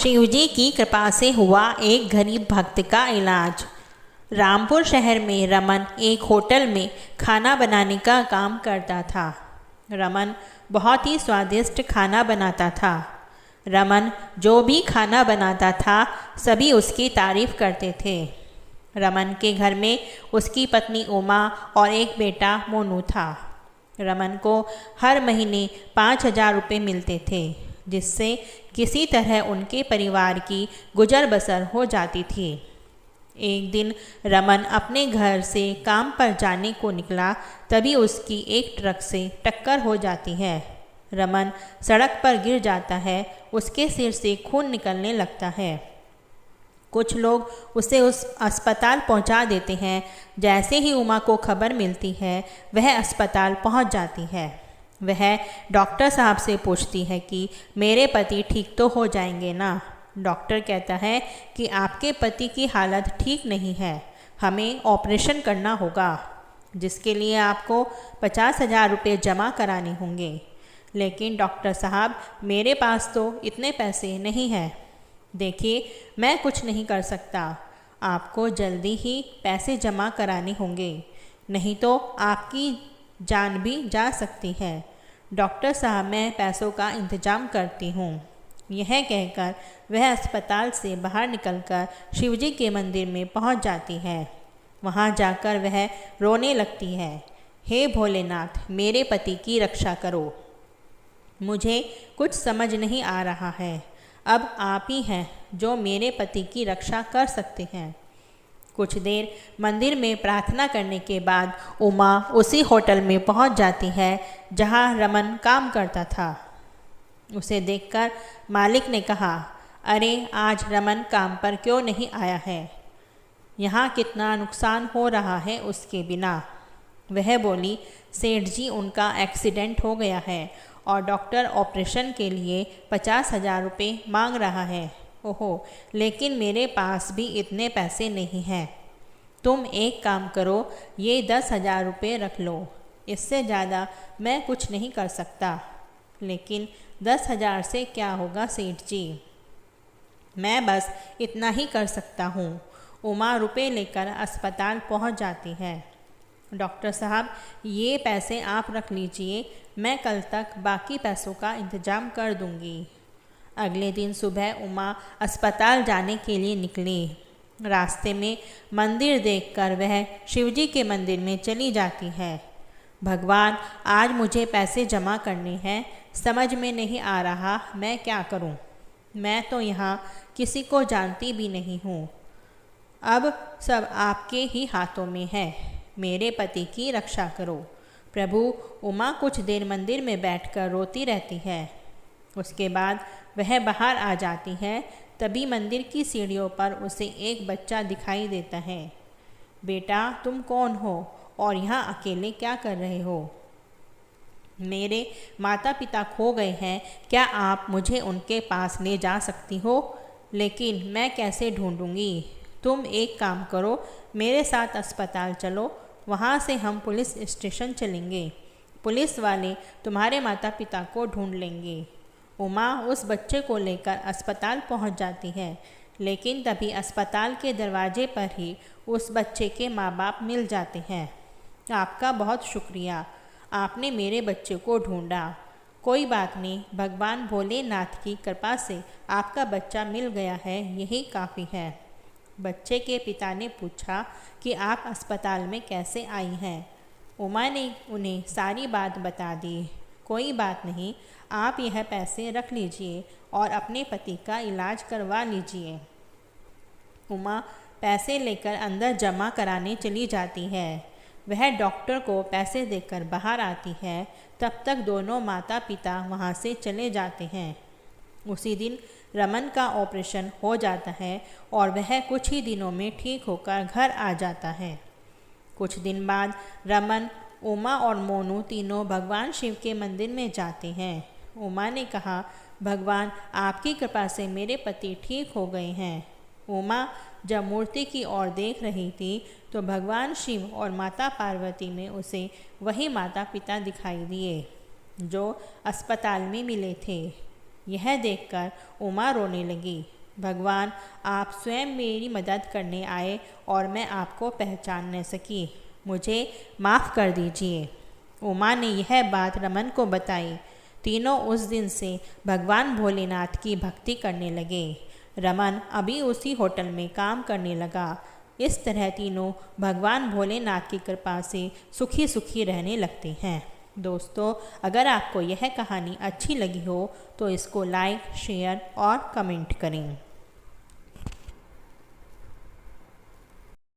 शिवजी की कृपा से हुआ एक गरीब भक्त का इलाज। रामपुर शहर में रमन एक होटल में खाना बनाने का काम करता था। रमन बहुत ही स्वादिष्ट खाना बनाता था। रमन जो भी खाना बनाता था सभी उसकी तारीफ करते थे। रमन के घर में उसकी पत्नी उमा और एक बेटा मोनू था। रमन को हर महीने 5,000 रुपये मिलते थे, जिससे किसी तरह उनके परिवार की गुजर बसर हो जाती थी। एक दिन रमन अपने घर से काम पर जाने को निकला, तभी उसकी एक ट्रक से टक्कर हो जाती है। रमन सड़क पर गिर जाता है, उसके सिर से खून निकलने लगता है। कुछ लोग उसे उस अस्पताल पहुंचा देते हैं। जैसे ही उमा को खबर मिलती है वह अस्पताल पहुंच जाती है। वह डॉक्टर साहब से पूछती है कि मेरे पति ठीक तो हो जाएंगे ना। डॉक्टर कहता है कि आपके पति की हालत ठीक नहीं है, हमें ऑपरेशन करना होगा, जिसके लिए आपको 50,000 रुपये जमा कराने होंगे। लेकिन डॉक्टर साहब, मेरे पास तो इतने पैसे नहीं हैं। देखिए, मैं कुछ नहीं कर सकता, आपको जल्दी ही पैसे जमा कराने होंगे, नहीं तो आपकी जान भी जा सकती है। डॉक्टर साहब, मैं पैसों का इंतजाम करती हूँ। यह कहकर वह अस्पताल से बाहर निकलकर शिवजी के मंदिर में पहुँच जाती है। वहाँ जाकर वह रोने लगती है। हे भोलेनाथ, मेरे पति की रक्षा करो, मुझे कुछ समझ नहीं आ रहा है। अब आप ही हैं जो मेरे पति की रक्षा कर सकते हैं। कुछ देर मंदिर में प्रार्थना करने के बाद उमा उसी होटल में पहुंच जाती है जहां रमन काम करता था। उसे देखकर मालिक ने कहा, अरे आज रमन काम पर क्यों नहीं आया है? यहाँ कितना नुकसान हो रहा है उसके बिना। वह बोली, सेठ जी, उनका एक्सीडेंट हो गया है और डॉक्टर ऑपरेशन के लिए 50,000 रुपये मांग रहा है। ओहो, लेकिन मेरे पास भी इतने पैसे नहीं हैं। तुम एक काम करो, ये 10,000 रुपये रख लो, इससे ज़्यादा मैं कुछ नहीं कर सकता। लेकिन 10,000 से क्या होगा सेठ जी, मैं बस इतना ही कर सकता हूँ। उमा रुपये लेकर अस्पताल पहुँच जाती है। डॉक्टर साहब, ये पैसे आप रख लीजिए, मैं कल तक बाकी पैसों का इंतजाम कर दूंगी। अगले दिन सुबह उमा अस्पताल जाने के लिए निकली। रास्ते में मंदिर देखकर वह शिवजी के मंदिर में चली जाती है। भगवान, आज मुझे पैसे जमा करने हैं, समझ में नहीं आ रहा मैं क्या करूं। मैं तो यहाँ किसी को जानती भी नहीं हूँ। अब सब आपके ही हाथों में है, मेरे पति की रक्षा करो। प्रभु। उमा कुछ देर मंदिर में बैठकर रोती रहती है। उसके बाद वह बाहर आ जाती है। तभी मंदिर की सीढ़ियों पर उसे एक बच्चा दिखाई देता है। बेटा, तुम कौन हो और यहाँ अकेले क्या कर रहे हो? मेरे माता पिता खो गए हैं, क्या आप मुझे उनके पास ले जा सकती हो? लेकिन मैं कैसे ढूंढूंगी? तुम एक काम करो, मेरे साथ अस्पताल चलो, वहाँ से हम पुलिस स्टेशन चलेंगे, पुलिस वाले तुम्हारे माता पिता को ढूंढ लेंगे। उमा उस बच्चे को लेकर अस्पताल पहुँच जाती है, लेकिन तभी अस्पताल के दरवाजे पर ही उस बच्चे के माँ बाप मिल जाते हैं। आपका बहुत शुक्रिया, आपने मेरे बच्चे को ढूंढा। कोई बात नहीं, भगवान भोलेनाथ की कृपा से आपका बच्चा मिल गया है, यही काफ़ी है। बच्चे के पिता ने पूछा कि आप अस्पताल में कैसे आई हैं? उमा ने उन्हें सारी बात बता दी। कोई बात नहीं, आप यह पैसे रख लीजिए और अपने पति का इलाज करवा लीजिए। उमा पैसे लेकर अंदर जमा कराने चली जाती है। वह डॉक्टर को पैसे देकर बाहर आती है। तब तक दोनों माता पिता वहाँ से चले जाते हैं। उसी दिन रमन का ऑपरेशन हो जाता है और वह कुछ ही दिनों में ठीक होकर घर आ जाता है। कुछ दिन बाद रमन, उमा और मोनू तीनों भगवान शिव के मंदिर में जाते हैं। उमा ने कहा, भगवान, आपकी कृपा से मेरे पति ठीक हो गए हैं। उमा जब मूर्ति की ओर देख रही थी तो भगवान शिव और माता पार्वती में उसे वही माता पिता दिखाई दिए जो अस्पताल में मिले थे। यह देखकर उमा रोने लगी। भगवान, आप स्वयं मेरी मदद करने आए और मैं आपको पहचान न सकी। मुझे माफ़ कर दीजिए। उमा ने यह बात रमन को बताई। तीनों उस दिन से भगवान भोलेनाथ की भक्ति करने लगे। रमन अभी उसी होटल में काम करने लगा। इस तरह तीनों भगवान भोलेनाथ की कृपा से सुखी सुखी रहने लगते हैं। दोस्तों, अगर आपको यह कहानी अच्छी लगी हो तो इसको लाइक, शेयर और कमेंट करें।